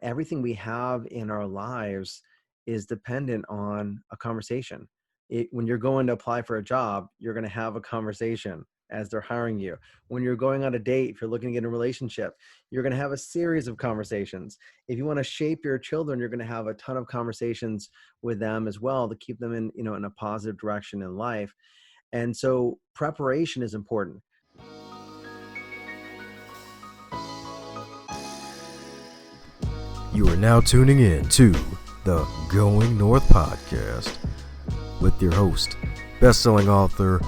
everything we have in our lives is dependent on a conversation. When you're going to apply for a job, you're going to have a conversation as they're hiring you. When you're going on a date, if you're looking to get in a relationship, you're going to have a series of conversations. If you want to shape your children, you're going to have a ton of conversations with them as well to keep them in a positive direction in life. And so preparation is important. You are now tuning in to the Going North podcast with your host, best-selling author,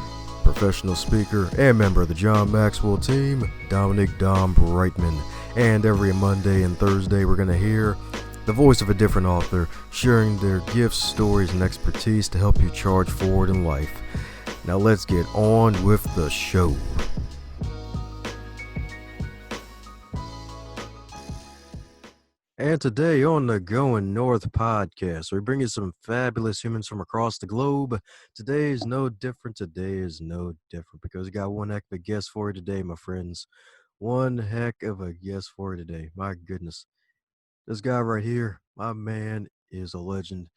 professional speaker, and member of the John Maxwell team, Dominic Dom Brightman. And every Monday and Thursday, we're going to hear the voice of a different author sharing their gifts, stories, and expertise to help you charge forward in life. Now let's get on with the show. And today on the Going North podcast, we bring you some fabulous humans from across the globe. Today is no different because we got one heck of a guest for you today, my friends. One heck of a guest for you today. My goodness. This guy right here, my man, is a legend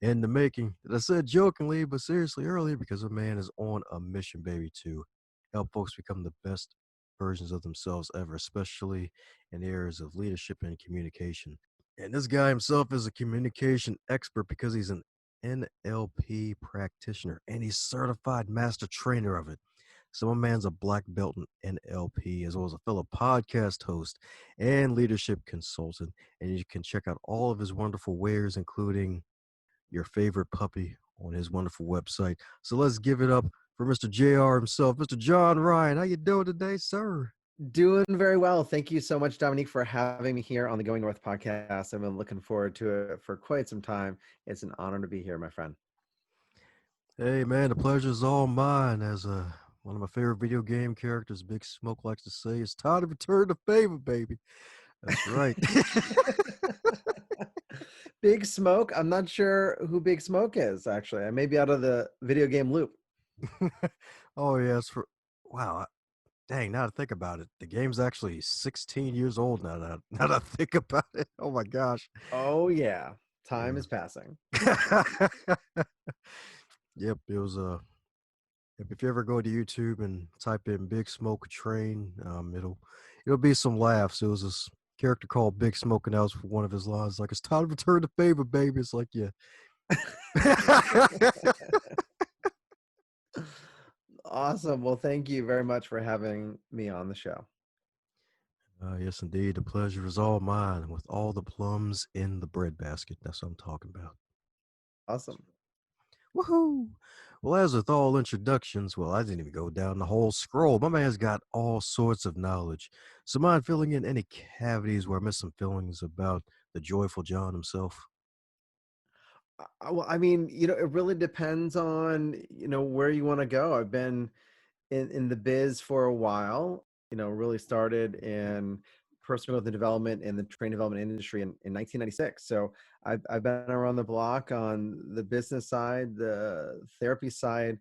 in the making. I said jokingly, but seriously earlier, because a man is on a mission, baby, to help folks become the best versions of themselves ever, especially in areas of leadership and communication. And this guy himself is a communication expert because he's an NLP practitioner and he's certified master trainer of it. So my man's a black belt in NLP, as well as a fellow podcast host and leadership consultant. And you can check out all of his wonderful wares, including your favorite puppy, on his wonderful website. So let's give it up for Mr. JR himself, Mr. John Ryan. How you doing today, sir? Doing very well. Thank you so much, Dominique, for having me here on the Going North podcast. I've been looking forward to it for quite some time. It's an honor to be here, my friend. Hey, man, the pleasure's all mine. As one of my favorite video game characters, Big Smoke, likes to say, it's time to return the favor, baby. That's right. Big Smoke. I'm not sure who Big Smoke is, actually. I may be out of the video game loop. Oh, yeah, wow. Dang, now to think about it, the game's actually 16 years old now that I think about it. Oh my gosh. Oh, yeah. Time Yeah. is passing. Yep, it was if you ever go to YouTube and type in Big Smoke Train, it'll be some laughs. It was this character called Big Smoke, and that was one of his lines, like, it's time to return the favor, baby. It's like, yeah. Awesome. Well, thank you very much for having me on the show. Yes, indeed. The pleasure is all mine, with all the plums in the breadbasket. That's what I'm talking about. Awesome. Woohoo! Well, as with all introductions, well, I didn't even go down the whole scroll. My man's got all sorts of knowledge. So mind filling in any cavities where I missed some feelings about the joyful John himself? Well, I mean, it really depends on, where you want to go. I've been in the biz for a while, really started in personal growth and development in the training development industry in 1996. So I've been around the block on the business side, the therapy side,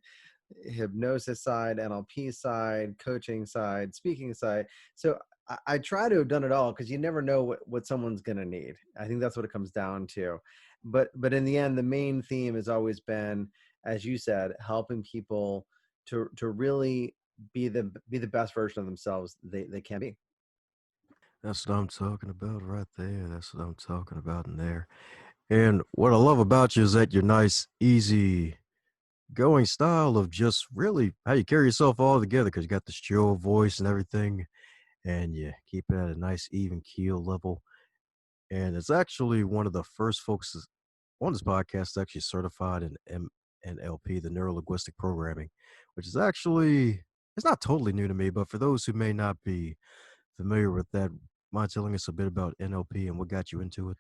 hypnosis side, NLP side, coaching side, speaking side. So I try to have done it all because you never know what someone's going to need. I think that's what it comes down to. But in the end, the main theme has always been, as you said, helping people to really be the best version of themselves they can be. That's what I'm talking about right there. That's what I'm talking about in there. And what I love about you is that your nice, easy going style of just really how you carry yourself all together, because you got this chill voice and everything, and you keep it at a nice, even keel level. And it's actually one of the first folks on this podcast actually certified in NLP, the neuro linguistic programming, which is actually, it's not totally new to me, but for those who may not be familiar with that, mind telling us a bit about NLP and what got you into it?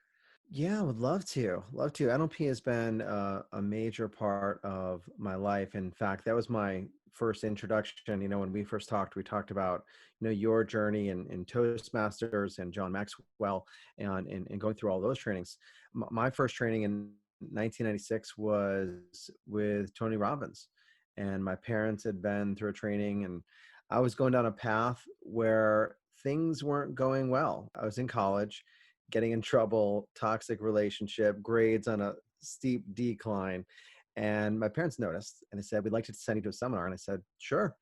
Yeah, I would love to. Love to. NLP has been a major part of my life. In fact, that was my first introduction. When we first talked, we talked about, your journey in Toastmasters and John Maxwell and going through all those trainings. My first training in 1996 was with Tony Robbins. And my parents had been through a training, and I was going down a path where things weren't going well. I was in college getting in trouble, toxic relationship, grades on a steep decline. And my parents noticed and they said, "We'd like to send you to a seminar." And I said, "Sure."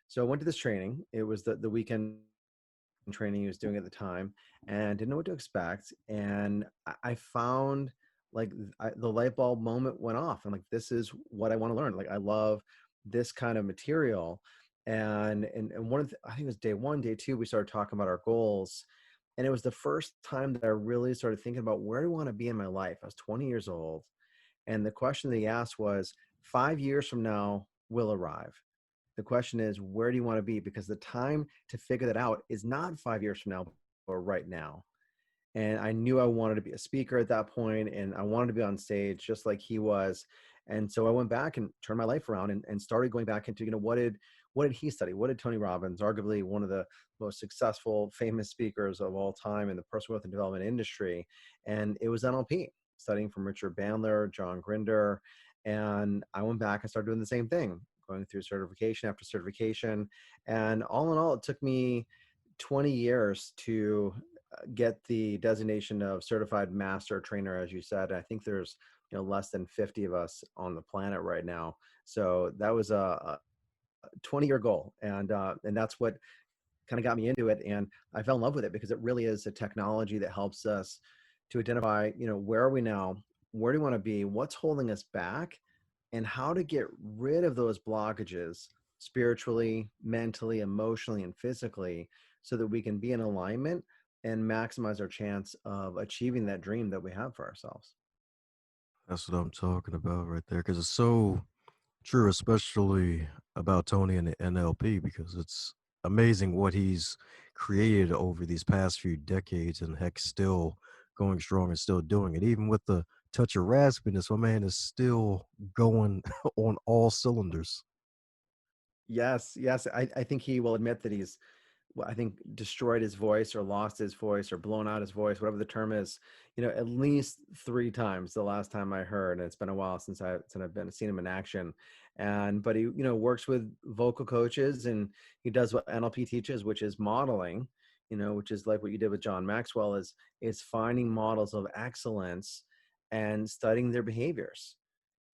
So I went to this training. It was the weekend training he was doing at the time, and didn't know what to expect. And I found like the light bulb moment went off. I'm like, this is what I want to learn. Like, I love this kind of material. And one of I think it was day one, day two, we started talking about our goals. And it was the first time that I really started thinking about where do I want to be in my life. I was 20 years old. And the question that he asked was, 5 years from now will arrive. The question is, where do you want to be? Because the time to figure that out is not 5 years from now, but right now. And I knew I wanted to be a speaker at that point, and I wanted to be on stage just like he was. And so I went back and turned my life around and started going back into, what did he study? What did Tony Robbins, arguably one of the most successful, famous speakers of all time in the personal growth and development industry? And it was NLP, studying from Richard Bandler, John Grinder. And I went back and started doing the same thing, going through certification after certification. And all in all, it took me 20 years to get the designation of certified master trainer, as you said. I think there's less than 50 of us on the planet right now. So that was a 20-year goal, and that's what kind of got me into it. And I fell in love with it because it really is a technology that helps us to identify, where are we now, where do we want to be, what's holding us back, and how to get rid of those blockages spiritually, mentally, emotionally, and physically, so that we can be in alignment and maximize our chance of achieving that dream that we have for ourselves. That's what I'm talking about right there. Because it's so true, especially about Tony and the NLP, because it's amazing what he's created over these past few decades, and heck, still going strong and still doing it. Even with the touch of raspiness, my man is still going on all cylinders. Yes, yes. I think he will admit that he's, I think, destroyed his voice or lost his voice or blown out his voice, whatever the term is, at least 3 times the last time I heard. And it's been a while since I've been seen him in action. But he, works with vocal coaches, and he does what NLP teaches, which is modeling, which is like what you did with John Maxwell, is finding models of excellence and studying their behaviors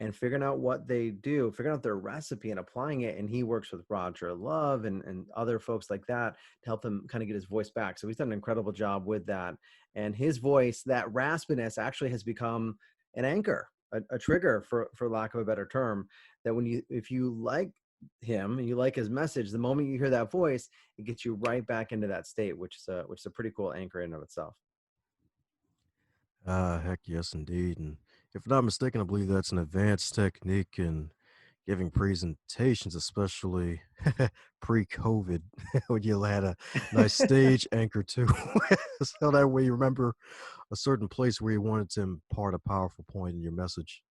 and figuring out what they do, figuring out their recipe and applying it. And he works with Roger Love and other folks like that to help him kind of get his voice back. So he's done an incredible job with that. And his voice, that raspiness, actually has become an anchor, a trigger, for lack of a better term, that if you like him and you like his message, the moment you hear that voice, it gets you right back into that state, which is a pretty cool anchor in and of itself. Ah, heck yes, indeed. And if not mistaken, I believe that's an advanced technique in giving presentations, especially pre-COVID, when you had a nice stage anchor too, so that way you remember a certain place where you wanted to impart a powerful point in your message.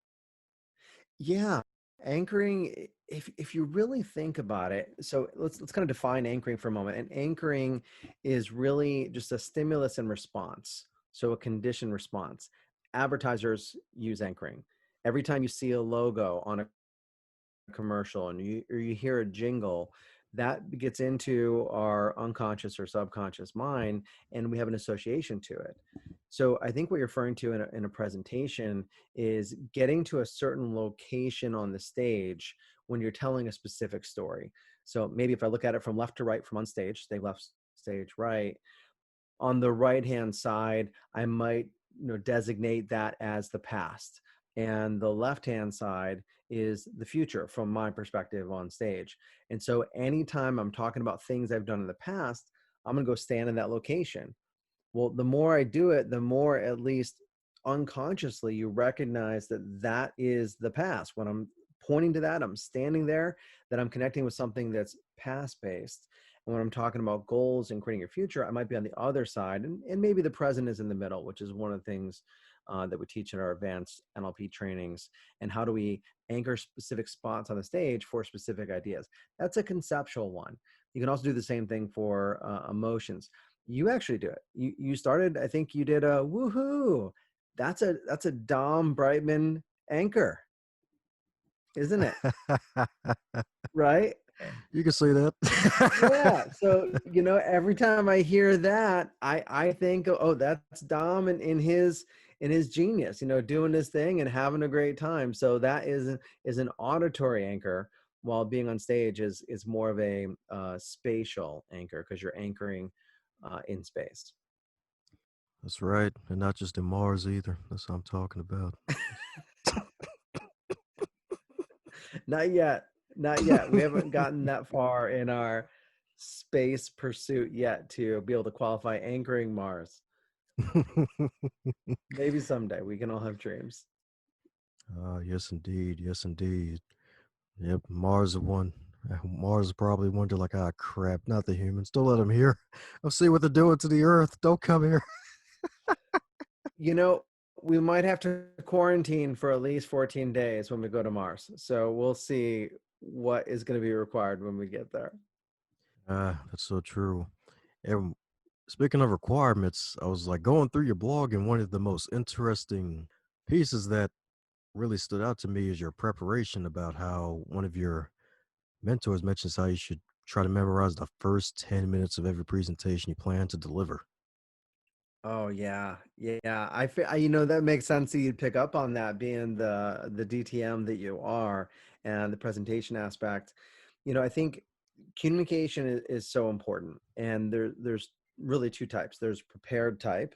Yeah, anchoring, if you really think about it, so let's kind of define anchoring for a moment. And anchoring is really just a stimulus and response. So a conditioned response. Advertisers use anchoring. Every time you see a logo on a commercial and you hear a jingle, that gets into our unconscious or subconscious mind, and we have an association to it. So I think what you're referring to in a presentation is getting to a certain location on the stage when you're telling a specific story. So maybe if I look at it from left to right, from on stage, stay left, stage right, on the right hand side, I might designate that as the past, and the left hand side is the future from my perspective on stage. And so anytime I'm talking about things I've done in the past, I'm going to go stand in that location. Well, the more I do it, the more, at least unconsciously, you recognize that that is the past. When I'm pointing to that, I'm standing there, that I'm connecting with something that's past based. And when I'm talking about goals and creating your future, I might be on the other side, and maybe the present is in the middle, which is one of the things that we teach in our advanced NLP trainings. And how do we anchor specific spots on the stage for specific ideas? That's a conceptual one. You can also do the same thing for emotions. You actually do it. You started, I think you did a woohoo. That's a Dom Brightman anchor, isn't it? Right? You can say Yeah. that. So, every time I hear that, I think, oh, that's Dom and in his genius, doing his thing and having a great time. So that is an auditory anchor, while being on stage is more of a spatial anchor, because you're anchoring in space. That's right. And not just in Mars either. That's what I'm talking about. Not yet. Not yet. We haven't gotten that far in our space pursuit yet to be able to qualify anchoring Mars. Maybe someday we can all have dreams. Yes, indeed. Yes, indeed. Yep, Mars is one. Mars probably wonder like, ah, crap, not the humans. Don't let them here. I'll see what they're doing to the Earth. Don't come here. You know, we might have to quarantine for at least 14 days when we go to Mars. So we'll see what is going to be required when we get there. That's so true. And speaking of requirements, I was like going through your blog, and one of the most interesting pieces that really stood out to me is your preparation about how one of your mentors mentions how you should try to memorize the first 10 minutes of every presentation you plan to deliver. Oh yeah, yeah. That makes sense that you'd pick up on that, being the DTM that you are, and the presentation aspect. I think communication is so important, and there's really two types. There's prepared type,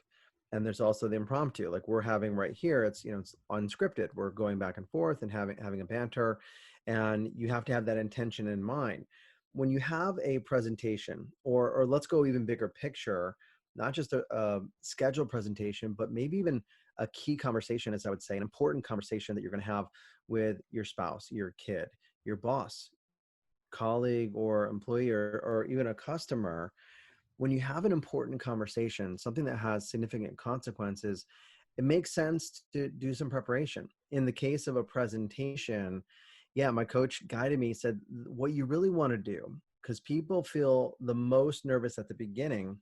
and there's also the impromptu, like we're having right here. It's unscripted. We're going back and forth and having a banter, and you have to have that intention in mind. When you have a presentation, or let's go even bigger picture, not just a scheduled presentation, but maybe even a key conversation, as I would say, an important conversation that you're going to have with your spouse, your kid, your boss, colleague, or employee, or even a customer. When you have an important conversation, something that has significant consequences, it makes sense to do some preparation. In the case of a presentation, yeah, my coach guided me, said, what you really want to do, because people feel the most nervous at the beginning,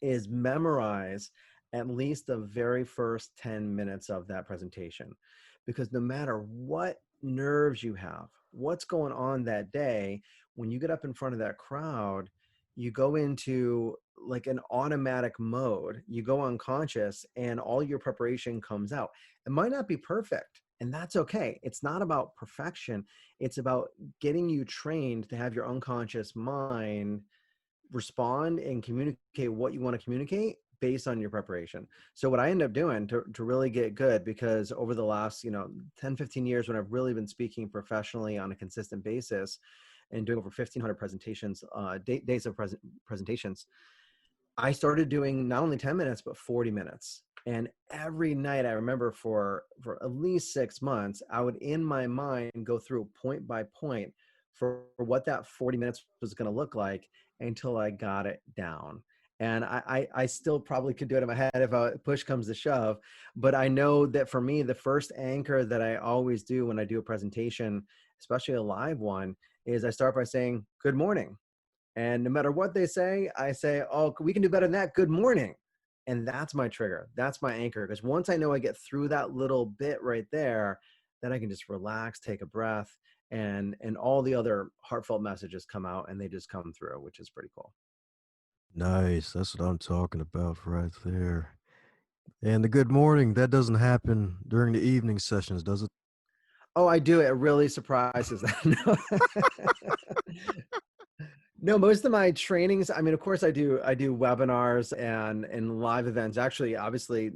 is memorize at least the very first 10 minutes of that presentation. Because no matter what nerves you have, what's going on that day, when you get up in front of that crowd, you go into like an automatic mode. You go unconscious, and all your preparation comes out. It might not be perfect, and that's okay. It's not about perfection. It's about getting you trained to have your unconscious mind respond and communicate what you want to communicate based on your preparation. So what I end up doing to really get good, because over the last 10, 15 years, when I've really been speaking professionally on a consistent basis and doing over 1,500 presentations, days of presentations, I started doing not only 10 minutes, but 40 minutes. And every night, I remember for at least 6 months, I would in my mind go through point by point for what that 40 minutes was going to look like, until I got it down. And I still probably could do it in my head if a push comes to shove. But I know that for me, the first anchor that I always do when I do a presentation, especially a live one, is I start by saying, good morning. And no matter what they say, I say, oh, we can do better than that. Good morning. And that's my trigger. That's my anchor. Because once I know I get through that little bit right there, then I can just relax, take a breath, and all the other heartfelt messages come out, and they just come through, which is pretty cool. Nice. That's what I'm talking about right there. And the good morning, that doesn't happen during the evening sessions, does it? Oh, I do. It really surprises them. No, most of my trainings, I mean, of course I do webinars and live events. Actually, obviously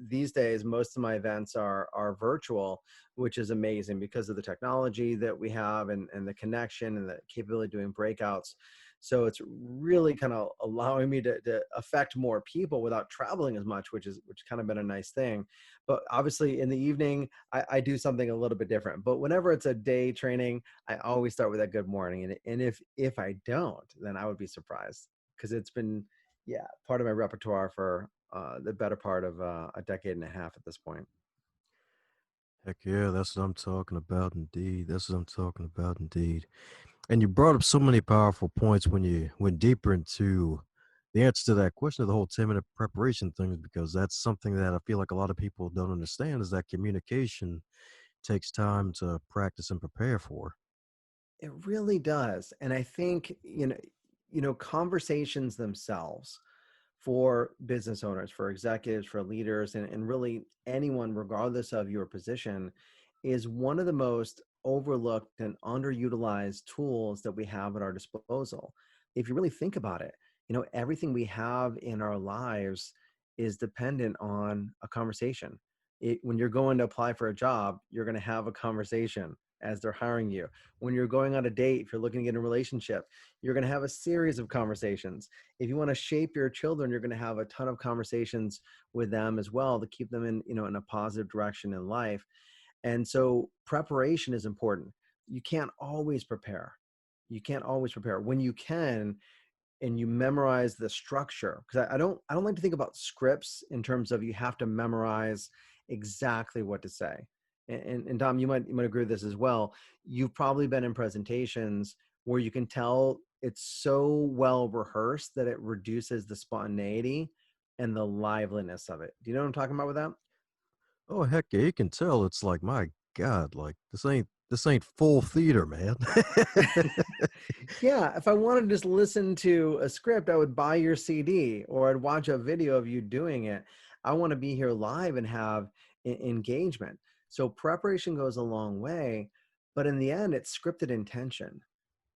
these days most of my events are virtual, which is amazing because of the technology that we have, and the connection and the capability of doing breakouts. So it's really kind of allowing me to affect more people without traveling as much, which kind of been a nice thing. But obviously in the evening, I do something a little bit different. But whenever it's a day training, I always start with a good morning. And if I don't, then I would be surprised, because it's been, yeah, part of my repertoire for the better part of a decade and a half at this point. Heck yeah, that's what I'm talking about indeed. That's what I'm talking about indeed. And you brought up so many powerful points when you went deeper into the answer to that question of the whole 10-minute preparation thing, because that's something that I feel like a lot of people don't understand, is that communication takes time to practice and prepare for. It really does. And I think, conversations themselves for business owners, for executives, for leaders, and really anyone, regardless of your position, is one of the most overlooked and underutilized tools that we have at our disposal. If you really think about it, everything we have in our lives is dependent on a conversation. When you're going to apply for a job, you're going to have a conversation as they're hiring you. When you're going on a date, if you're looking to get in a relationship, you're going to have a series of conversations. If you want to shape your children, you're going to have a ton of conversations with them as well to keep them in a positive direction in life. And so preparation is important. You can't always prepare. You can't always prepare. When you can, and you memorize the structure, because I don't like to think about scripts in terms of you have to memorize exactly what to say. And Dom, you might agree with this as well. You've probably been in presentations where you can tell it's so well rehearsed that it reduces the spontaneity and the liveliness of it. Do you know what I'm talking about with that? Oh heck yeah, you can tell it's like, my God, like this ain't full theater, man. Yeah, if I wanted to just listen to a script, I would buy your CD or I'd watch a video of you doing it. I want to be here live and have engagement. So preparation goes a long way, but in the end, it's scripted intention.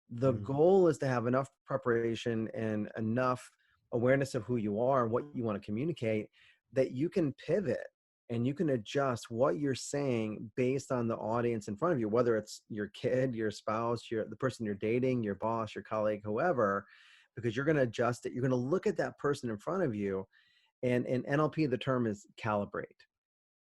The Mhm. goal is to have enough preparation and enough awareness of who you are and what you want to communicate that you can pivot and you can adjust what you're saying based on the audience in front of you, whether it's your kid, your spouse, the person you're dating, your boss, your colleague, whoever, because you're going to adjust it. You're going to look at that person in front of you. And in NLP, the term is calibrate.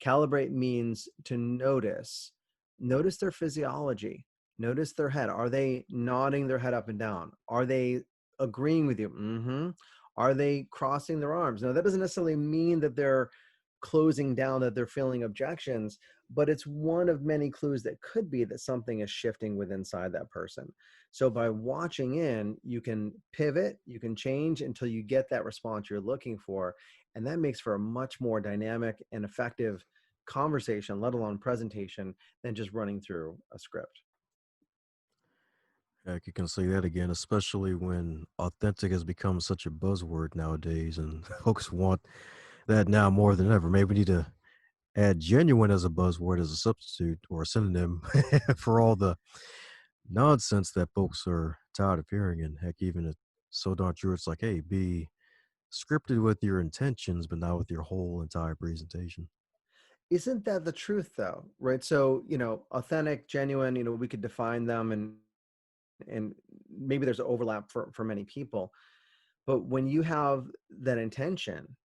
Calibrate means to notice their physiology, notice their head. Are they nodding their head up and down? Are they agreeing with you? Mm-hmm. Are they crossing their arms? Now, that doesn't necessarily mean that they're closing down, that they're feeling objections, but it's one of many clues that could be that something is shifting within inside that person. So by watching in, you can pivot, you can change until you get that response you're looking for. And that makes for a much more dynamic and effective conversation, let alone presentation, than just running through a script. Heck, you can say that again, especially when authentic has become such a buzzword nowadays, and folks want that now more than ever. Maybe we need to add genuine as a buzzword as a substitute or a synonym for all the nonsense that folks are tired of hearing. And heck, even it's so darn true, it's like, hey, be scripted with your intentions, but not with your whole entire presentation. Isn't that the truth though? Right. So, authentic, genuine, we could define them and maybe there's an overlap for many people. But when you have that intention,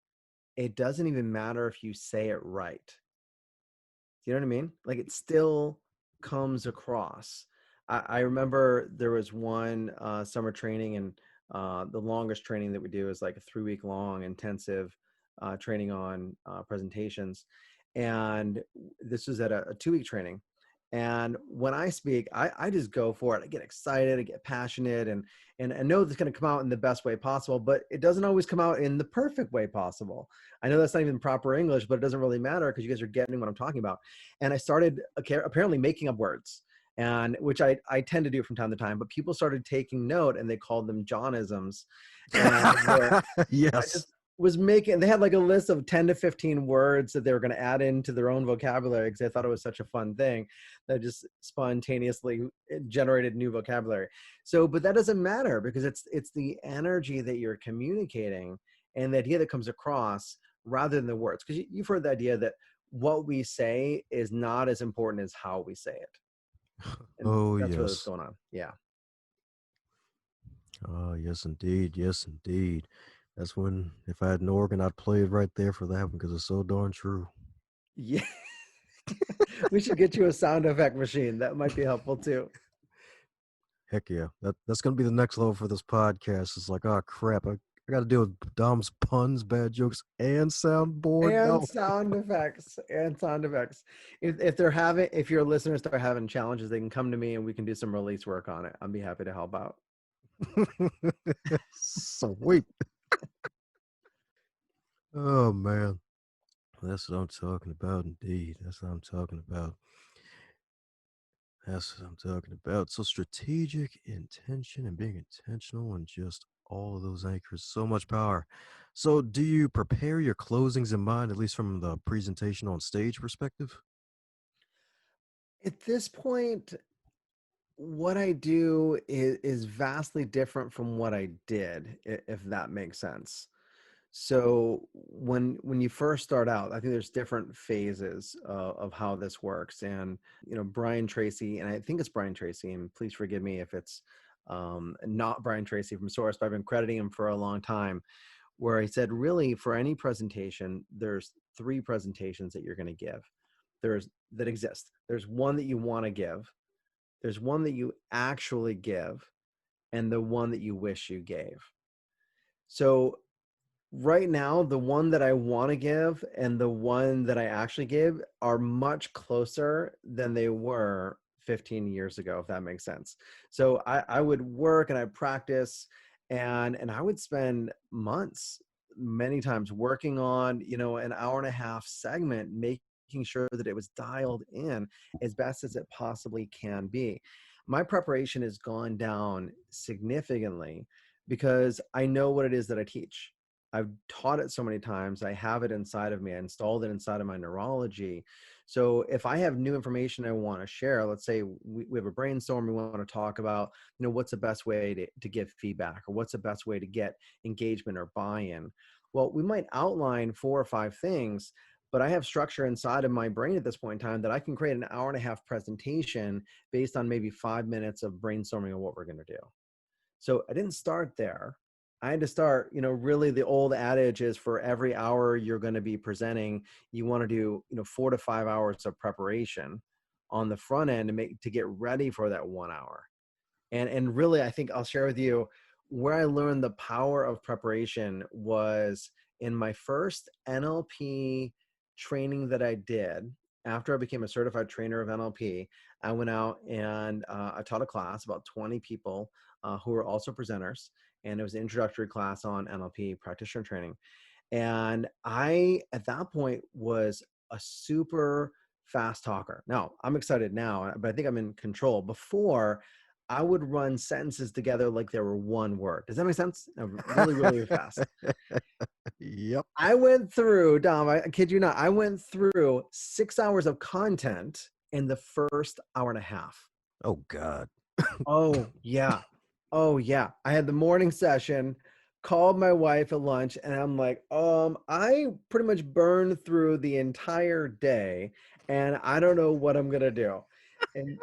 it doesn't even matter if you say it right. Do you know what I mean? Like it still comes across. I remember there was one summer training, and the longest training that we do is like a 3 week long intensive training on presentations. And this was at a 2 week training. And when I speak, I just go for it. I get excited, I get passionate, and I know it's going to come out in the best way possible, but it doesn't always come out in the perfect way possible. I know that's not even proper English, but it doesn't really matter because you guys are getting what I'm talking about. And I started apparently making up words, and which I tend to do from time to time, but people started taking note and they called them Johnisms. And I Yes. just was making, they had like a list of 10 to 15 words that they were going to add into their own vocabulary because I thought it was such a fun thing that just spontaneously generated new vocabulary. So, but that doesn't matter because it's the energy that you're communicating and the idea that comes across rather than the words. Because you've heard the idea that what we say is not as important as how we say it. And Oh, that's really what's yes. going on. Yeah. Oh, yes, indeed. Yes, indeed. That's when, if I had an organ, I'd play it right there for that one because it's so darn true. Yeah. We should get you a sound effect machine. That might be helpful too. Heck yeah. That's going to be the next level for this podcast. It's like, oh, crap. I got to deal with Dom's puns, bad jokes, and soundboard. And No. sound effects and sound effects. If your listeners start having challenges, they can come to me and we can do some release work on it. I'd be happy to help out. Sweet. Oh, man. That's what I'm talking about, indeed. That's what I'm talking about. That's what I'm talking about. So strategic intention and being intentional and just all of those anchors, so much power. So do you prepare your closings in mind, at least from the presentation on stage perspective? At this point, what I do is vastly different from what I did, if that makes sense. So when you first start out, I think there's different phases of how this works. And Brian Tracy, and I think it's Brian Tracy, and please forgive me if it's not Brian Tracy from Source, but I've been crediting him for a long time. Where he said, really, for any presentation, there's three presentations that you're going to give. There's that exist. There's one that you want to give. There's one that you actually give, and the one that you wish you gave. So right now, the one that I want to give and the one that I actually give are much closer than they were 15 years ago, if that makes sense. So I would work and I practice, and I would spend months, many times, working on, an hour and a half segment, making sure that it was dialed in as best as it possibly can be. My preparation has gone down significantly because I know what it is that I teach. I've taught it so many times. I have it inside of me. I installed it inside of my neurology. So if I have new information I want to share, let's say we have a brainstorm, we want to talk about, what's the best way to give feedback, or what's the best way to get engagement or buy-in. Well, we might outline 4 or 5 things, but I have structure inside of my brain at this point in time that I can create an hour and a half presentation based on maybe 5 minutes of brainstorming of what we're going to do. So I didn't start there. I had to start, really the old adage is for every hour you're going to be presenting, you want to do, 4 to 5 hours of preparation on the front end to get ready for that 1 hour. And really, I think I'll share with you where I learned the power of preparation was in my first NLP training that I did. After I became a certified trainer of NLP, I went out and I taught a class, about 20 people who were also presenters. And it was an introductory class on NLP practitioner training. And I, at that point, was a super fast talker. Now, I'm excited now, but I think I'm in control. Before, I would run sentences together like they were one word. Does that make sense? Really, really, really fast. Yep. I went through, Dom, I kid you not, I went through 6 hours of content in the first hour and a half. Oh God. Oh, yeah. Oh, yeah. I had the morning session, called my wife at lunch, and I'm like, I pretty much burned through the entire day, and I don't know what I'm gonna do. And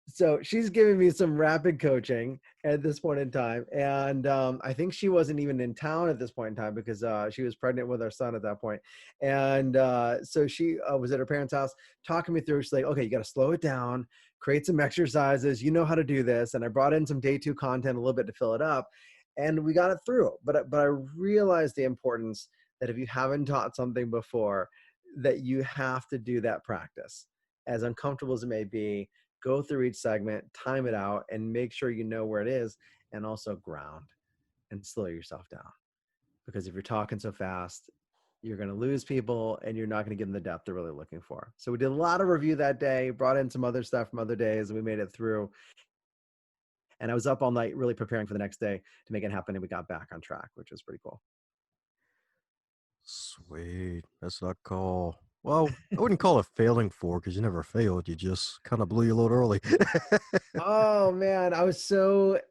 so she's giving me some rapid coaching at this point in time. And I think she wasn't even in town at this point in time because she was pregnant with our son at that point. And so she was at her parents' house talking me through. She's like, okay, you got to slow it down, create some exercises. You know how to do this. And I brought in some day 2 content a little bit to fill it up. And we got it through. But I realized the importance that if you haven't taught something before, that you have to do that practice. As uncomfortable as it may be, go through each segment, time it out, and make sure you know where it is, and also ground and slow yourself down. Because if you're talking so fast, you're going to lose people and you're not going to give them the depth they're really looking for. So we did a lot of review that day, brought in some other stuff from other days, and we made it through. And I was up all night really preparing for the next day to make it happen, and we got back on track, which was pretty cool. Sweet. That's what I call. Well, I wouldn't call it failing for because you never failed. You just kind of blew your load early. Oh man, I was so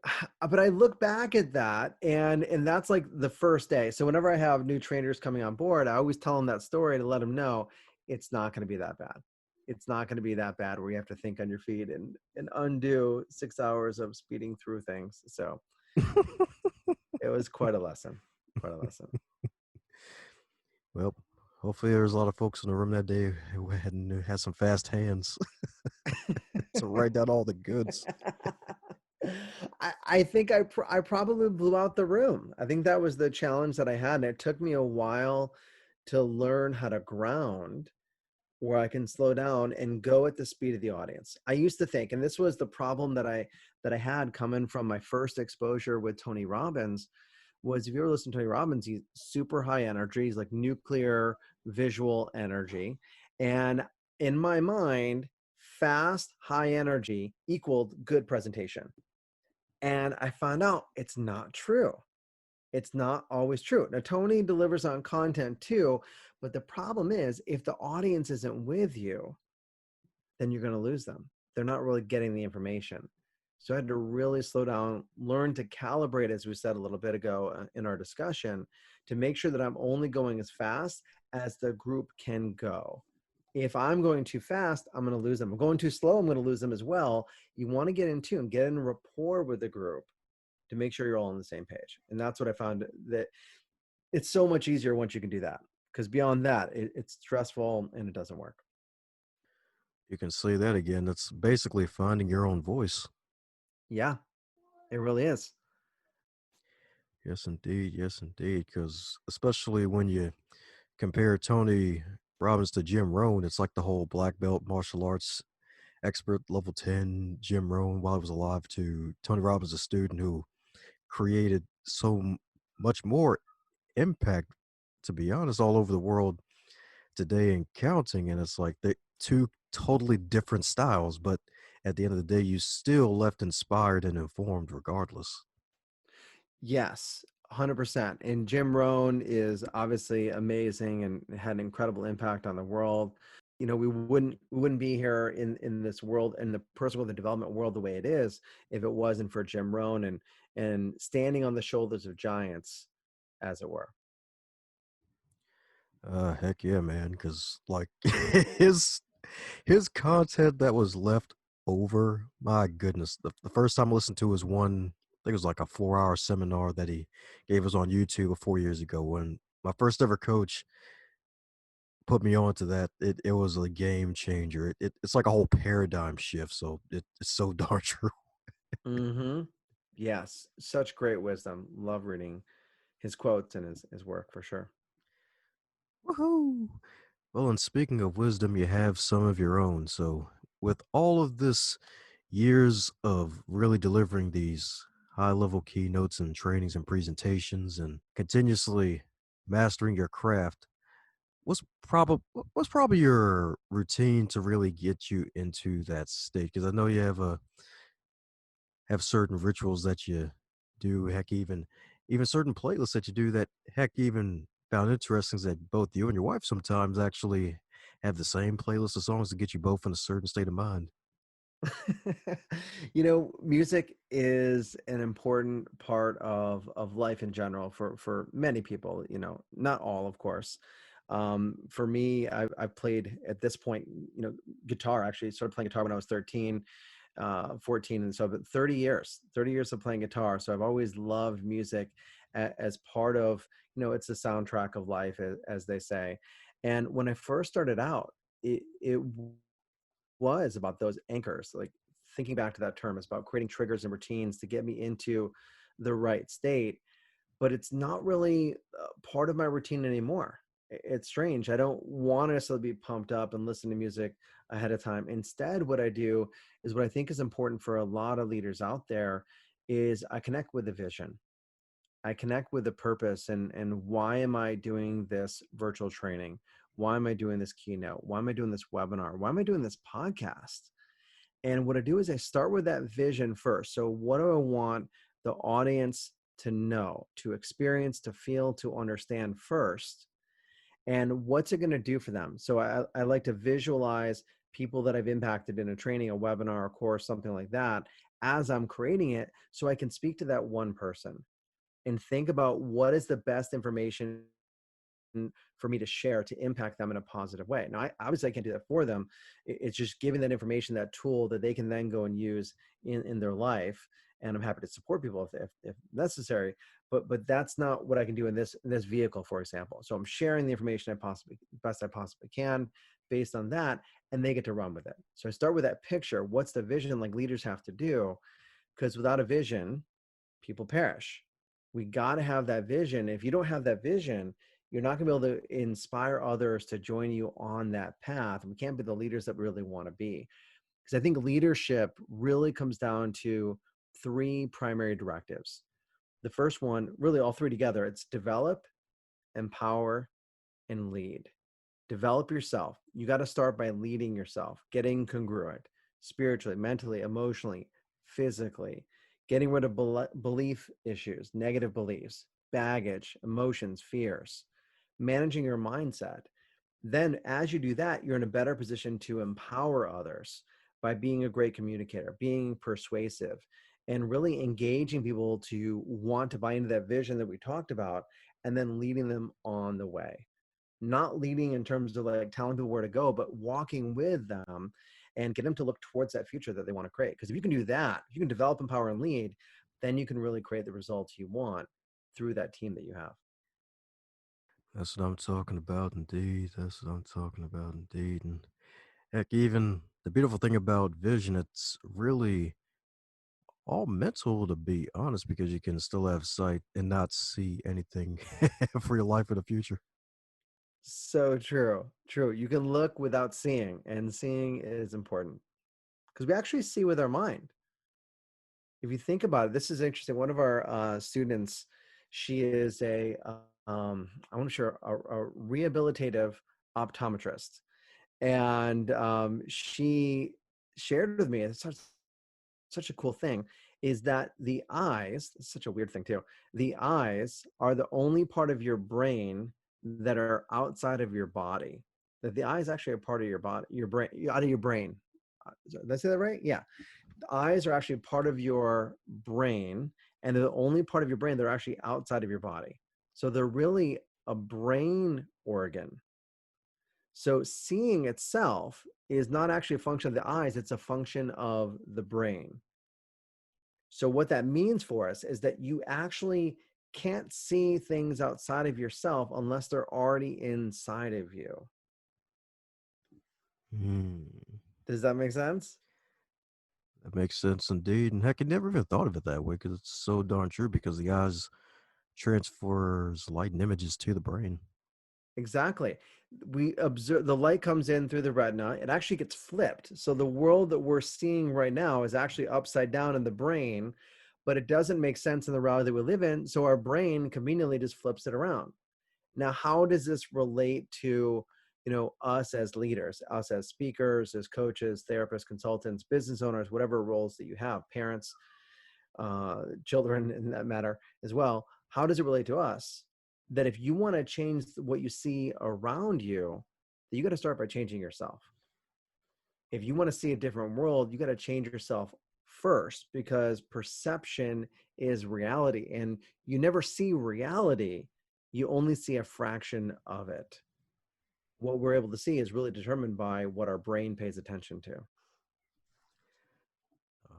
but I look back at that and that's like the first day. So whenever I have new trainers coming on board, I always tell them that story to let them know it's not going to be that bad. It's not going to be that bad where you have to think on your feet and undo 6 hours of speeding through things. So it was quite a lesson. Quite a lesson. Well, hopefully there's a lot of folks in the room that day who had some fast hands to write down all the goods. I think I probably blew out the room. I think that was the challenge that I had. And it took me a while to learn how to ground where I can slow down and go at the speed of the audience. I used to think, and this was the problem that I had coming from my first exposure with Tony Robbins, was if you ever listen to Tony Robbins, he's super high energy. He's like nuclear visual energy. And in my mind, fast, high energy equaled good presentation. And I found out it's not true. It's not always true. Now, Tony delivers on content too, but the problem is if the audience isn't with you, then you're going to lose them. They're not really getting the information. So I had to really slow down, learn to calibrate, as we said a little bit ago in our discussion, to make sure that I'm only going as fast as the group can go. If I'm going too fast, I'm going to lose them. I'm going too slow, I'm going to lose them as well. You want to get in tune, get in rapport with the group to make sure you're all on the same page. And that's what I found, that it's so much easier once you can do that. Because beyond that, it's stressful and it doesn't work. You can say that again. That's basically finding your own voice. Yeah, it really is. Yes, indeed. Yes, indeed. Because especially when you compare Tony Robbins to Jim Rohn, it's like the whole black belt martial arts expert level 10 Jim Rohn while he was alive to Tony Robbins, a student who created much more impact, to be honest, all over the world today and counting. And it's like they two totally different styles, but at the end of the day, you still left inspired and informed regardless. Yes, 100%. And Jim Rohn is obviously amazing and had an incredible impact on the world. You know, we wouldn't be here in this world, in the personal development world the way it is, if it wasn't for Jim Rohn and standing on the shoulders of giants, as it were. Heck yeah, man. Because like his his content that was left over, my goodness. The first time I listened to his one, I think it was like a 4-hour seminar that he gave us on YouTube 4 years ago. When my first ever coach put me on to that, it was a game changer. It's like a whole paradigm shift. So it's so darn true. Mm-hmm. Yes, such great wisdom. Love reading his quotes and his work for sure. Woohoo! Well, and speaking of wisdom, you have some of your own. So, with all of this years of really delivering these high level keynotes and trainings and presentations and continuously mastering your craft, what's probably your routine to really get you into that state? Because I know you have certain rituals that you do, heck, even certain playlists that you do that heck even found interesting is that both you and your wife sometimes actually have the same playlist of songs to get you both in a certain state of mind. You know, music is an important part of life in general for many people, you know, not all, of course. For me, I've played at this point, you know, guitar. Actually started playing guitar when I was 13, 14. And so, but 30 years of playing guitar. So I've always loved music as part of, you know, it's the soundtrack of life, as they say. And when I first started out, it was about those anchors, like thinking back to that term, it's about creating triggers and routines to get me into the right state. But it's not really part of my routine anymore. It's strange. I don't want to necessarily be pumped up and listen to music ahead of time. Instead, what I do is what I think is important for a lot of leaders out there is I connect with the vision. I connect with the purpose and why am I doing this virtual training? Why am I doing this keynote? Why am I doing this webinar? Why am I doing this podcast? And what I do is I start with that vision first. So what do I want the audience to know, to experience, to feel, to understand first? And what's it going to do for them? So I like to visualize people that I've impacted in a training, a webinar, a course, something like that, as I'm creating it, so I can speak to that one person and think about what is the best information for me to share to impact them in a positive way. Now, obviously I can't do that for them. It's just giving that information, that tool that they can then go and use in their life. And I'm happy to support people if necessary, but that's not what I can do in this vehicle, for example. So I'm sharing the information best I possibly can based on that, and they get to run with it. So I start with that picture. What's the vision, like leaders have to do? Because without a vision, people perish. We got to have that vision. If you don't have that vision, you're not going to be able to inspire others to join you on that path. We can't be the leaders that we really want to be. Because I think leadership really comes down to three primary directives. The first one, really all three together, it's develop, empower, and lead. Develop yourself. You got to start by leading yourself, getting congruent spiritually, mentally, emotionally, physically, getting rid of belief issues, negative beliefs, baggage, emotions, fears, managing your mindset. Then, as you do that, you're in a better position to empower others by being a great communicator, being persuasive, and really engaging people to want to buy into that vision that we talked about, and then leading them on the way. Not leading in terms of like telling people where to go, but walking with them and get them to look towards that future that they want to create. Because if you can do that, if you can develop, empower, and lead, then you can really create the results you want through that team that you have. That's what I'm talking about, indeed. That's what I'm talking about, indeed. And heck, even the beautiful thing about vision, it's really all mental, to be honest, because you can still have sight and not see anything for your life in the future. So true. True. You can look without seeing, and seeing is important because we actually see with our mind. If you think about it, this is interesting. One of our students, she is I want to share a rehabilitative optometrist, and she shared with me, it's such a cool thing, is that the eyes, it's such a weird thing too, the eyes are the only part of your brain that are outside of your body. That the eyes actually are part of your body, your brain, out of your brain. Did I say that right? Yeah. The eyes are actually part of your brain, and they're the only part of your brain that are actually outside of your body. So they're really a brain organ. So seeing itself is not actually a function of the eyes, it's a function of the brain. So what that means for us is that you actually can't see things outside of yourself unless they're already inside of you. Hmm. Does that make sense? That makes sense indeed. And heck, I never even thought of it that way because it's so darn true because the eyes transfers light and images to the brain. Exactly. We observe the light comes in through the retina, it actually gets flipped. So the world that we're seeing right now is actually upside down in the brain, but it doesn't make sense in the reality that we live in. So our brain conveniently just flips it around. Now, how does this relate to, us as leaders, us as speakers, as coaches, therapists, consultants, business owners, whatever roles that you have, parents, children in that matter as well? How does it relate to us? That if you want to change what you see around you, you got to start by changing yourself. If you want to see a different world, you got to change yourself first, because perception is reality, and you never see reality, you only see a fraction of it. What we're able to see is really determined by what our brain pays attention to.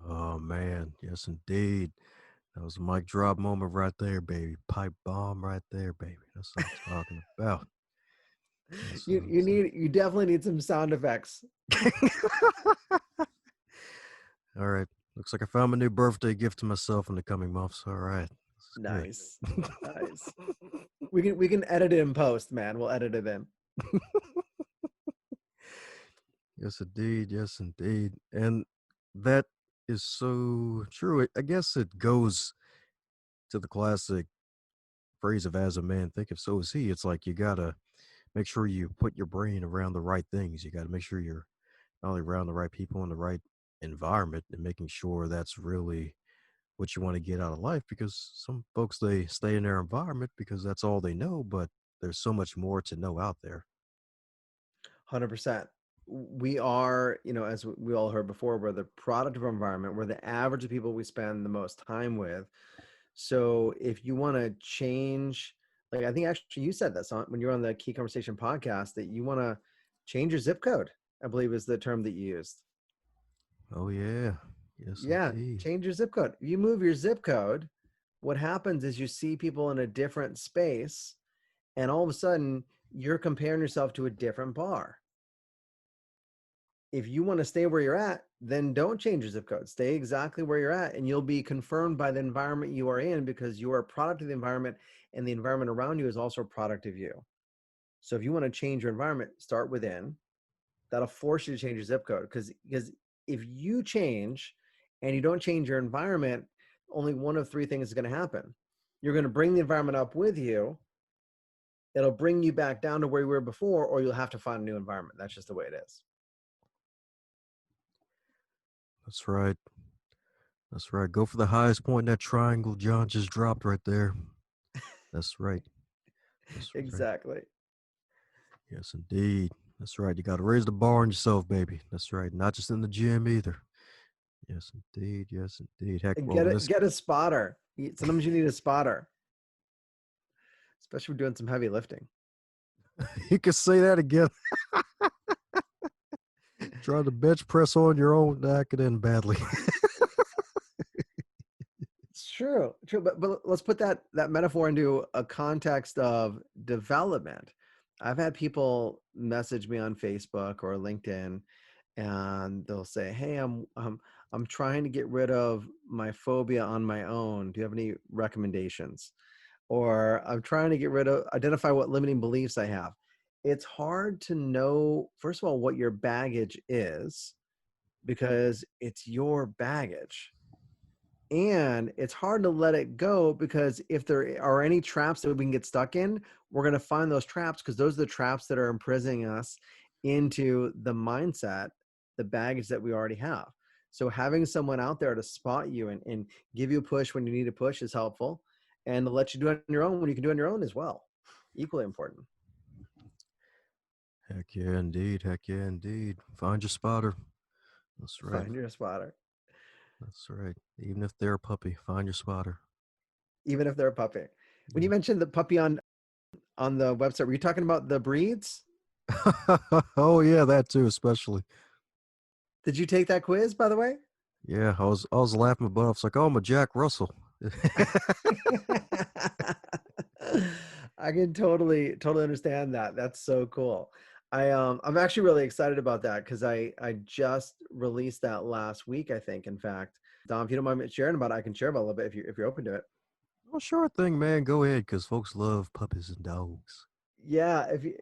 Oh, man. Yes, indeed. That was a mic drop moment right there, baby. Pipe bomb right there, baby. That's what I'm talking about. That's what I'm You definitely need some sound effects. talking. All right. Looks like I found my new birthday gift to myself in the coming months. All right. This Nice. is Nice. good. We can edit it in post, man. We'll edit it in. Yes, indeed. Yes, indeed. And that is so true. I guess it goes to the classic phrase of as a man thinketh, so is he. It's like you got to make sure you put your brain around the right things. You got to make sure you're not only around the right people in the right environment and making sure that's really what you want to get out of life because some folks they stay in their environment because that's all they know, but there's so much more to know out there. 100%. We are, as we all heard before, we're the product of our environment. We're the average of people we spend the most time with. So if you want to change, like I think actually you said this when you were on the Key Conversation podcast, that you want to change your zip code, I believe is the term that you used. Oh yeah. Yes Yeah, indeed. change your zip code. If you move your zip code, what happens is you see people in a different space, and all of a sudden you're comparing yourself to a different bar. If you want to stay where you're at, then don't change your zip code. Stay exactly where you're at, and you'll be confirmed by the environment you are in, because you are a product of the environment, and the environment around you is also a product of you. So if you want to change your environment, start within. That'll force you to change your zip code, because if you change and you don't change your environment, only one of three things is going to happen. You're going to bring the environment up with you, it'll bring you back down to where you were before, or you'll have to find a new environment. That's just the way it is. That's right. That's right. Go for the highest point in that triangle John just dropped right there. That's right. That's right. Exactly. Yes, indeed. That's right. You got to raise the bar on yourself, baby. That's right. Not just in the gym either. Yes, indeed. Yes, indeed. Heck, And well, let's. get a spotter. Sometimes you need a spotter, especially when doing some heavy lifting. You can say that again. Try to bench press on your own. That could end badly. It's true, true. But let's put that metaphor into a context of development. I've had people message me on Facebook or LinkedIn, and they'll say, "Hey, I'm trying to get rid of my phobia on my own. Do you have any recommendations?" Or I'm trying to identify what limiting beliefs I have. It's hard to know, first of all, what your baggage is because it's your baggage. And it's hard to let it go because if there are any traps that we can get stuck in, we're going to find those traps because those are the traps that are imprisoning us into the mindset, the baggage that we already have. So having someone out there to spot you and give you a push when you need a push is helpful, and to let you do it on your own when you can do it on your own as well. Equally important. Heck yeah, indeed. Heck yeah, indeed. Find your spotter. That's right. Find your spotter, That's right. Even if they're a puppy, find your spotter. even if they're a puppy. When you Yeah. mentioned the puppy on the website, were you talking about the breeds? Oh yeah, that too, especially. Did you take that quiz, by the way? Yeah, I was laughing my butt off. It's like, oh, I'm a Jack Russell. I can totally understand that. That's so cool. I'm actually really excited about that because I just released that last week, I think. In fact, Dom, if you don't mind me sharing about it, I can share about it a little bit if you're open to it. Oh, sure thing, man. Go ahead, because folks love puppies and dogs. Yeah, if you,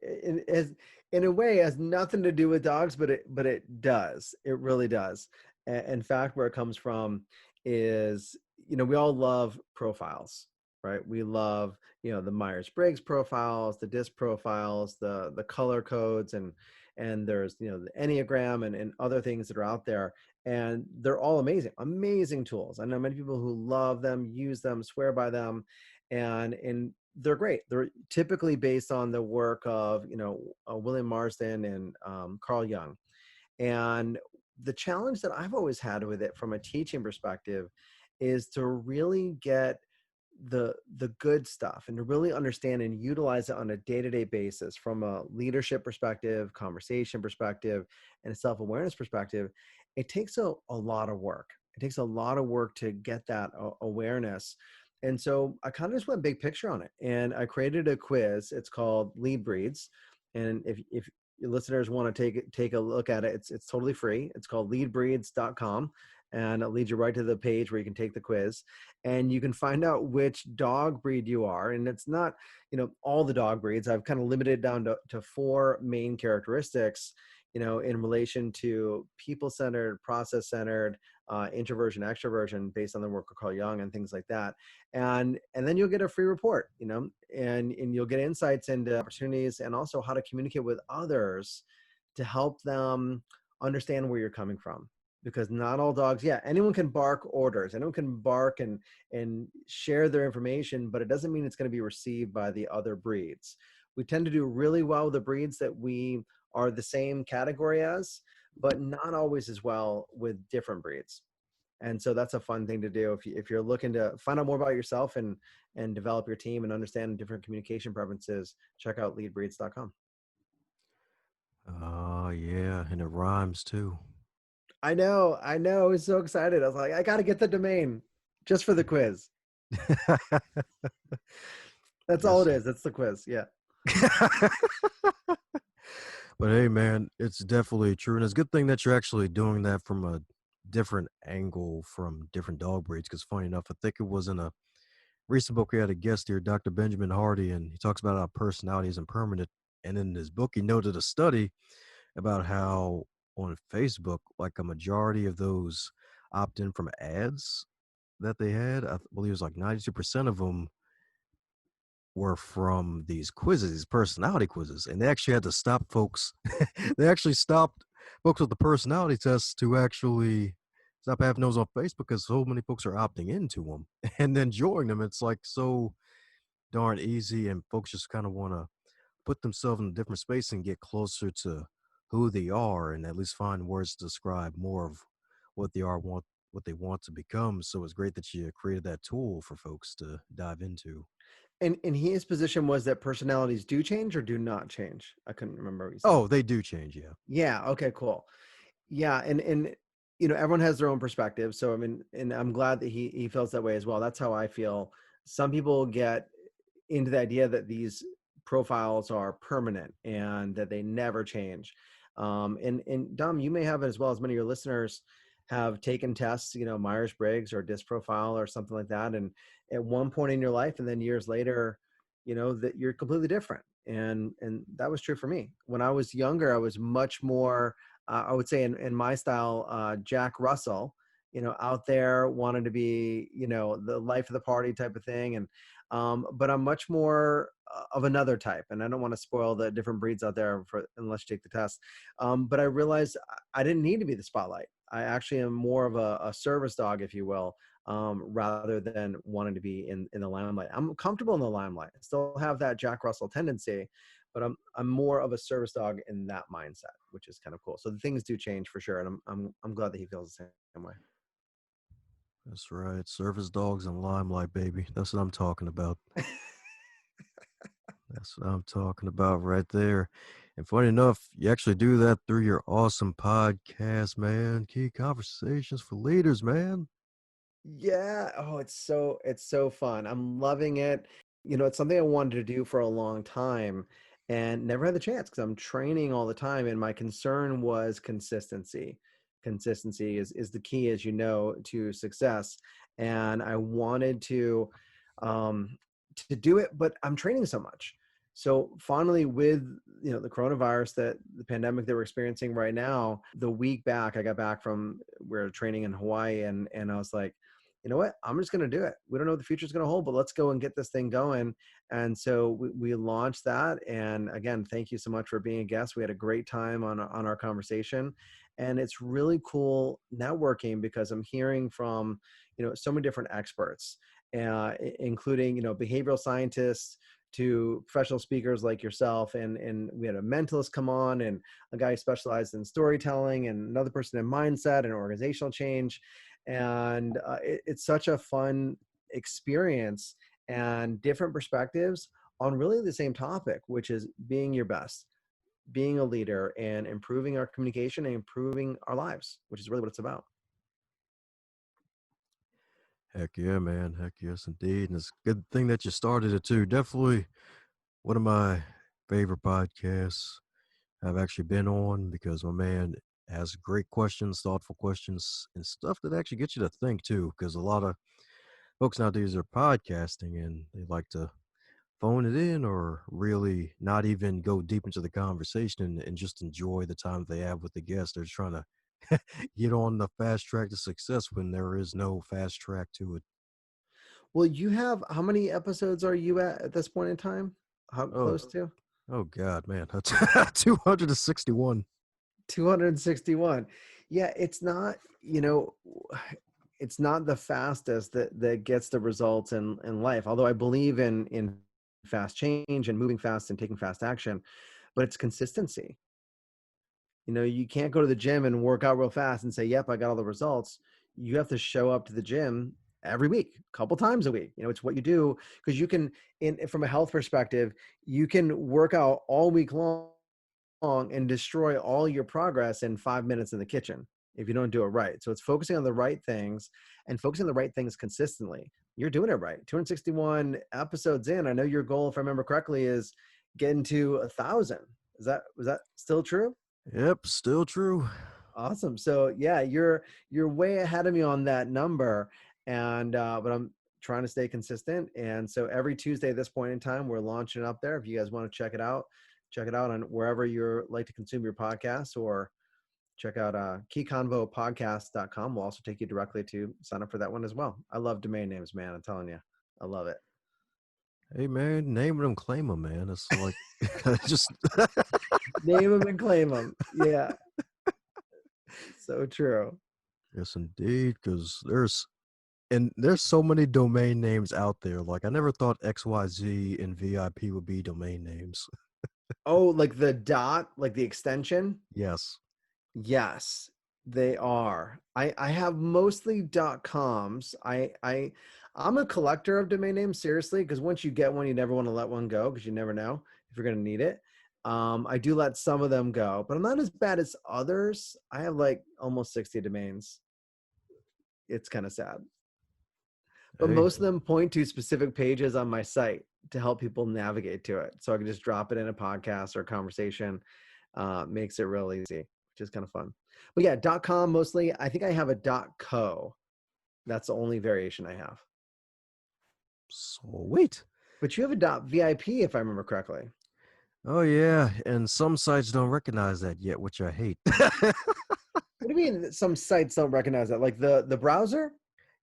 in a way, it has nothing to do with dogs, but it does. It really does. In fact, where it comes from is, we all love profiles, right? We love, the Myers-Briggs profiles, the DISC profiles, the color codes, and there's, the Enneagram and other things that are out there, and they're all amazing tools. I know many people who love them, use them, swear by them, and they're great. They're typically based on the work of, William Marsden and Carl Jung. And the challenge that I've always had with it from a teaching perspective is to really get the good stuff and to really understand and utilize it on a day-to-day basis from a leadership perspective, conversation perspective, and a self-awareness perspective. It takes a lot of work. It takes a lot of work to get that awareness. And so I kind of just went big picture on it, and I created a quiz. It's called Lead Breeds. And if your listeners want to take a look at it, it's totally free. It's called leadbreeds.com, and it leads you right to the page where you can take the quiz, and you can find out which dog breed you are. And it's not, all the dog breeds. I've kind of limited it down to four main characteristics, in relation to people-centered, process-centered, introversion, extroversion, based on the work of Carl Jung and things like that. And then you'll get a free report, and you'll get insights into opportunities and also how to communicate with others to help them understand where you're coming from. Because not all dogs, yeah, anyone can bark orders, anyone can bark and share their information, but it doesn't mean it's going to be received by the other breeds. We tend to do really well with the breeds that we are the same category as, but not always as well with different breeds. And so that's a fun thing to do if you're looking to find out more about yourself and develop your team and understand different communication preferences. Check out leadbreeds.com. Oh, yeah, and it rhymes too. I know. I was so excited. I was like, I got to get the domain just for the quiz. That's all it Yes. is. That's the quiz. Yeah. But hey, man, it's definitely true. And it's a good thing that you're actually doing that from a different angle from different dog breeds. Because, funny enough, I think it was in a recent book we had a guest here, Dr. Benjamin Hardy, and he talks about how personality isn't permanent. And in his book, he noted a study about how on Facebook, like a majority of those opt in from ads that they had, I believe it was like 92% of them were from these quizzes, these personality quizzes, and they actually had to stop folks. They actually stopped folks with the personality tests to actually stop having those on Facebook because so many folks are opting into them and then enjoying them. It's like so darn easy, and folks just kind of want to put themselves in a different space and get closer to who they are, and at least find words to describe more of what they are, what they want to become. So it's great that you created that tool for folks to dive into. And his position was that personalities do change or do not change. I couldn't remember what you said. Oh, they do change, yeah. Yeah. Okay. Cool. Yeah, and everyone has their own perspective. So I mean, and I'm glad that he feels that way as well. That's how I feel. Some people get into the idea that these profiles are permanent and that they never change. And Dom, you may have it as well as many of your listeners have taken tests, Myers-Briggs or DISC profile or something like that. And at one point in your life, and then years later, that you're completely different. And that was true for me. When I was younger, I was much more, I would say in my style, Jack Russell, out there wanted to be, the life of the party type of thing. But I'm much more of another type, and I don't want to spoil the different breeds out there unless you take the test. But I realized I didn't need to be the spotlight. I actually am more of a service dog, if you will, rather than wanting to be in the limelight. I'm comfortable in the limelight. I still have that Jack Russell tendency, but I'm more of a service dog in that mindset, which is kind of cool. So the things do change for sure, and I'm glad that he feels the same way. That's right. Service dogs and limelight, baby. That's what I'm talking about. That's what I'm talking about right there. And funny enough, you actually do that through your awesome podcast, man. Key Conversations for Leaders, man. Yeah. Oh, it's so fun. I'm loving it. It's something I wanted to do for a long time and never had the chance because I'm training all the time. And my concern was consistency. Consistency is the key, as you know, to success. And I wanted um to do it, but I'm training so much. So finally, with the coronavirus, that the pandemic that we're experiencing right now, the week back, I got back from we're training in Hawaii, and I was like, you know what? I'm just going to do it. We don't know what the future is going to hold, but let's go and get this thing going. And so we launched that. And again, thank you so much for being a guest. We had a great time on our conversation. And it's really cool networking because I'm hearing from, so many different experts, including, behavioral scientists to professional speakers like yourself. And we had a mentalist come on, and a guy who specialized in storytelling, and another person in mindset and organizational change. And it's such a fun experience and different perspectives on really the same topic, which is being your best, being a leader, and improving our communication and improving our lives, which is really what it's about. Heck yeah, man. Heck yes, indeed. And it's a good thing that you started it too. Definitely one of my favorite podcasts I've actually been on because my man has great questions, thoughtful questions, and stuff that actually gets you to think too. Because a lot of folks nowadays are podcasting and they like to phone it in or really not even go deep into the conversation and just enjoy the time they have with the guest. They're just trying to get on the fast track to success when there is no fast track to it. Well, you have, how many episodes are you at this point in time? How Oh, close to? oh God, man. That's 261. 261. Yeah, it's not, it's not the fastest that gets the results in life. Although I believe in fast change and moving fast and taking fast action, but it's consistency. You can't go to the gym and work out real fast and say, "Yep, I got all the results." You have to show up to the gym every week, a couple times a week. It's what you do, because you can, from a health perspective, you can work out all week long and destroy all your progress in 5 minutes in the kitchen if you don't do it right. So it's focusing on the right things and focusing on the right things consistently. You're doing it right. 261 episodes in. I know your goal, if I remember correctly, is getting to 1,000. Was that still true? Yep, still true. Awesome. So yeah, you're way ahead of me on that number, and but I'm trying to stay consistent. And so every Tuesday at this point in time, we're launching it up there. If you guys want to check it out on wherever you like to consume your podcasts, or check out keyconvopodcast.com. We'll also take you directly to sign up for that one as well. I love domain names, man. I'm telling you, I love it. Hey man, name them, claim them, man. It's like just Name them and claim them. Yeah, so true. yes, indeed. Because there's so many domain names out there. Like I never thought XYZ and VIP would be domain names. Oh, like the dot, like the extension? Yes. Yes, they are. I have mostly dot coms. I'm a collector of domain names, seriously, because once you get one, you never want to let one go because you never know if you're going to need it. I do let some of them go, but I'm not as bad as others. I have like almost 60 domains. It's kind of sad. But Hey, most of them point to specific pages on my site to help people navigate to it. So I can just drop it in a podcast or a conversation. Makes it real easy, which is kind of fun. But yeah, .com mostly. I think I have a .co. That's the only variation I have. sweet. But you have a .vip if I remember correctly. Oh yeah, and some sites don't recognize that yet, which I hate. What do you mean some sites don't recognize that? Like the browser?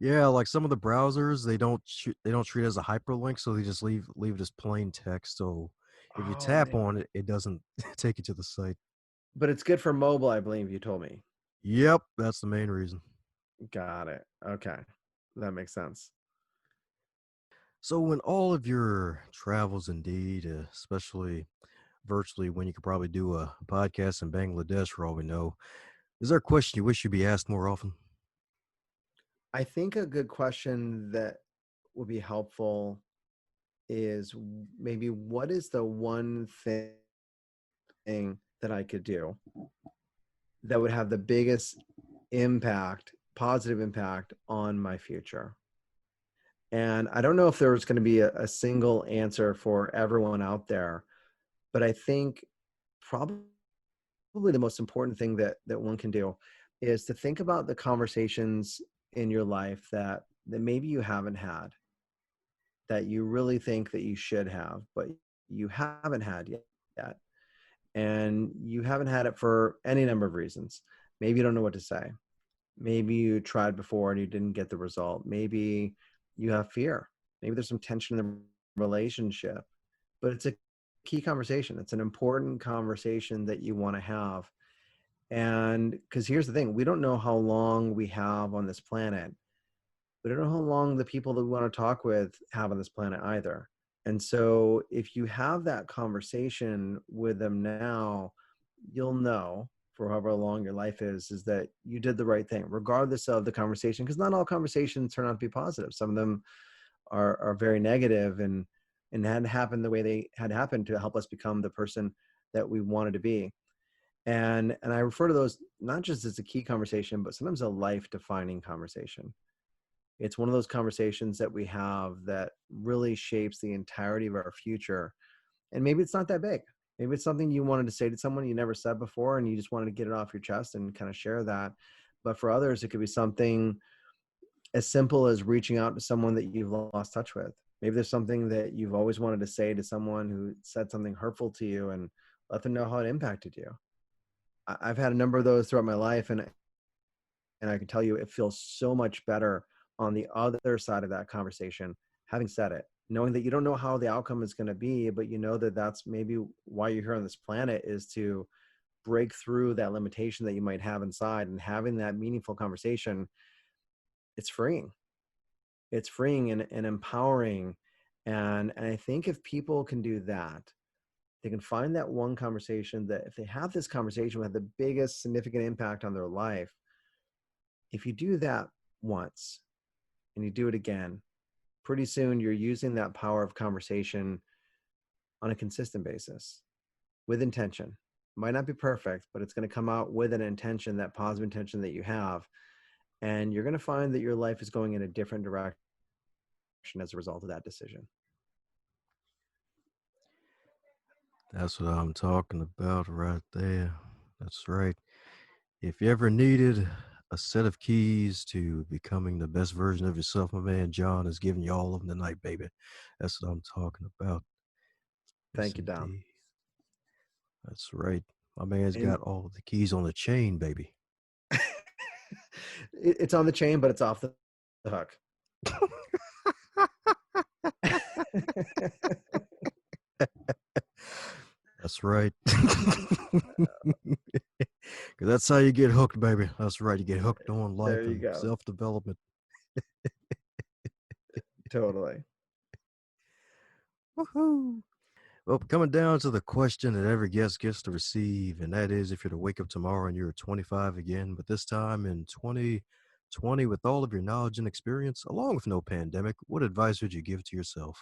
Yeah, like some of the browsers, they don't treat it as a hyperlink, so they just leave it as plain text. So if you Oh tap man. on it, it doesn't take you to the site. But it's good for mobile, I believe you told me. Yep, that's the main reason. Got it. Okay. That makes sense. So in all of your travels, indeed, especially virtually, when you could probably do a podcast in Bangladesh, for all we know, is there a question you wish you'd be asked more often? I think a good question that would be helpful is maybe what is the one thing that I could do that would have the biggest impact, positive impact on my future? And I don't know if there's going to be a single answer for everyone out there, but I think probably the most important thing that one can do is to think about the conversations in your life that maybe you haven't had, that you really think that you should have, but you haven't had yet. And you haven't had it for any number of reasons. Maybe you don't know what to say. Maybe you tried before and you didn't get the result. Maybe you have fear. Maybe there's some tension in the relationship, but it's a key conversation. It's an important conversation that you want to have. And because here's the thing, we don't know how long we have on this planet. We don't know how long the people that we want to talk with have on this planet either. And so if you have that conversation with them now, you'll know for however long your life is that you did the right thing, regardless of the conversation, because not all conversations turn out to be positive. Some of them are very negative and hadn't happened the way they had happened to help us become the person that we wanted to be. And I refer to those not just as a key conversation, but sometimes a life defining conversation. It's one of those conversations that we have that really shapes the entirety of our future. And maybe it's not that big. Maybe it's something you wanted to say to someone you never said before, and you just wanted to get it off your chest and kind of share that. But for others, it could be something as simple as reaching out to someone that you've lost touch with. Maybe there's something that you've always wanted to say to someone who said something hurtful to you and let them know how it impacted you. I've had a number of those throughout my life, and I can tell you it feels so much better on the other side of that conversation, having said it, knowing that you don't know how the outcome is going to be, but you know that that's maybe why you're here on this planet, is to break through that limitation that you might have inside. And having that meaningful conversation, it's freeing. It's freeing and empowering. And I think if people can do that, they can find that one conversation that if they have this conversation will have the biggest significant impact on their life. If you do that once and you do it again, pretty soon you're using that power of conversation on a consistent basis with intention. Might not be perfect, but it's going to come out with an intention, that positive intention that you have. And you're going to find that your life is going in a different direction as a result of that decision. That's what I'm talking about right there. That's right. If you ever needed a set of keys to becoming the best version of yourself, my man John is giving you all of them tonight, baby. That's what I'm talking about. Yes, Thank you, Dom. indeed. That's right. My man's And got all of the keys on the chain, baby. it's on the chain, but it's off the hook. That's right. Because that's how you get hooked, baby. That's right. You get hooked on There life you and go. self development. Totally. Woohoo! Well, coming down to the question that every guest gets to receive, and that is if you're to wake up tomorrow and you're 25 again, but this time in 2020 with all of your knowledge and experience, along with no pandemic, what advice would you give to yourself?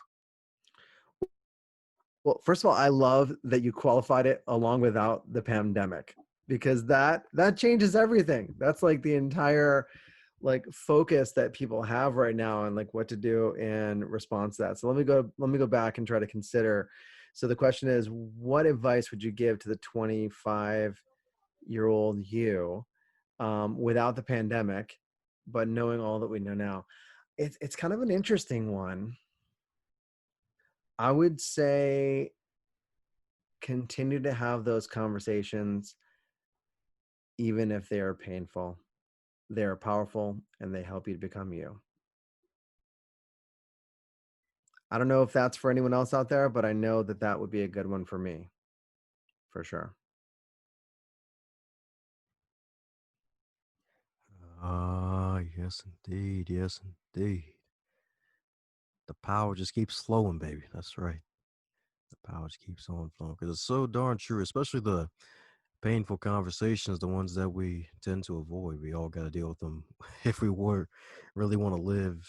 Well, first of all, I love that you qualified it along without the pandemic, because that changes everything. That's like the entire like focus that people have right now and like what to do in response to that. So let me go back and try to consider. So the question is, what advice would you give to the 25-year-old you without the pandemic, but knowing all that we know now? It's kind of an interesting one. I would say continue to have those conversations even if they are painful. They are powerful and they help you to become you. I don't know if that's for anyone else out there, but I know that that would be a good one for me, for sure. Ah, yes, indeed. Yes, indeed. The power just keeps flowing, baby. That's right. The power just keeps on flowing because it's so darn true, especially the painful conversations, the ones that we tend to avoid. We all got to deal with them if we were really want to live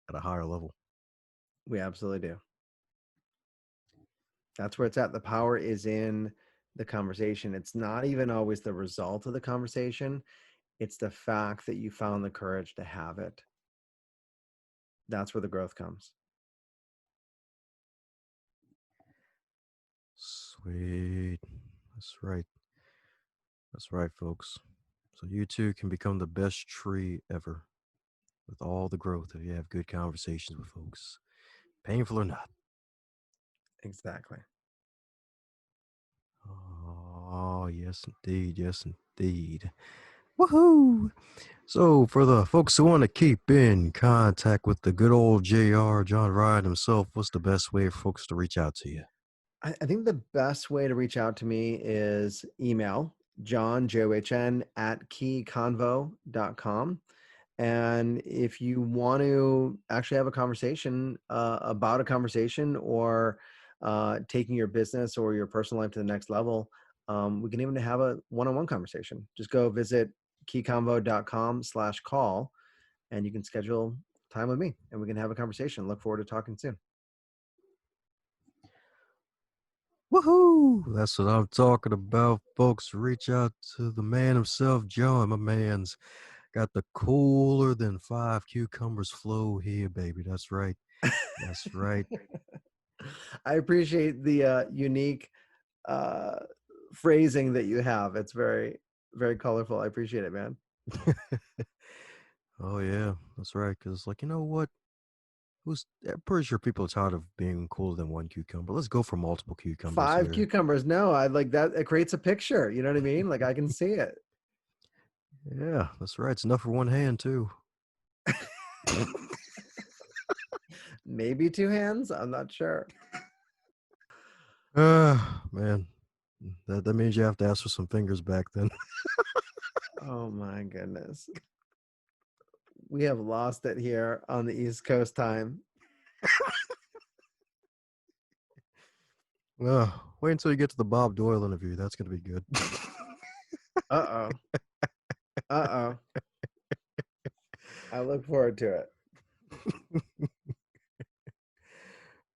at a higher level. We absolutely do. That's where it's at. The power is in the conversation. It's not even always the result of the conversation, it's the fact that you found the courage to have it. That's where the growth comes. Sweet. That's right. That's right, folks. So you too can become the best tree ever with all the growth if you have good conversations with folks, painful or not. Exactly. Oh, yes, indeed. Yes, indeed. Woohoo! So, for the folks who want to keep in contact with the good old JR, John Ryan himself, what's the best way for folks to reach out to you? I think the best way to reach out to me is email John, JOHN, at keyconvo.com. And if you want to actually have a conversation about a conversation or taking your business or your personal life to the next level, we can even have a one-on-one conversation. Just go visit keyconvo.com/call and you can schedule time with me and we can have a conversation. Look forward to talking soon. Woohoo! That's what I'm talking about, folks. Reach out to the man himself, John. My man's got the cooler than five cucumbers flow here, baby. That's right. That's right. I appreciate the unique uh, phrasing that you have. It's very, very colorful. I appreciate it, man. Oh, yeah. That's right. Because it's like, you know what? I'm pretty sure people are tired of being cooler than one cucumber. Let's go for multiple cucumbers Five here. cucumbers. No, I like that. It creates a picture. You know what I mean? Like I can see it. Yeah, that's right. It's enough for one hand, too. Maybe two hands. I'm not sure. Man. That means you have to ask for some fingers back then. Oh my goodness. We have lost it here on the East Coast time. Wait until you get to the Bob Doyle interview. That's going to be good. Uh oh. Uh oh. I look forward to it.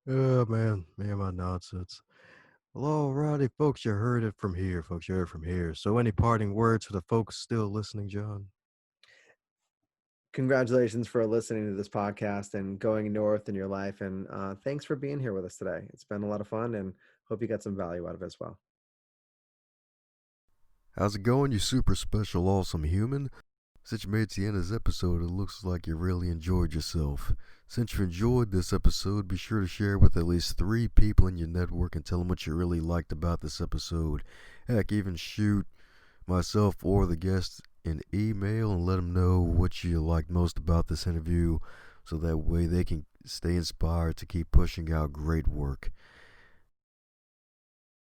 Oh, man. Man, my nonsense. Well, alrighty, folks. You heard it from here, folks. You heard it from here. So, any parting words for the folks still listening, John? Congratulations for listening to this podcast and going north in your life. And thanks for being here with us today. It's been a lot of fun and hope you got some value out of it as well. How's it going, you super special, awesome human? Since you made it to the end of this episode, it looks like you really enjoyed yourself. Since you enjoyed this episode, be sure to share it with at least 3 people in your network and tell them what you really liked about this episode. Heck, even shoot myself or the guest an email and let them know what you liked most about this interview so that way they can stay inspired to keep pushing out great work.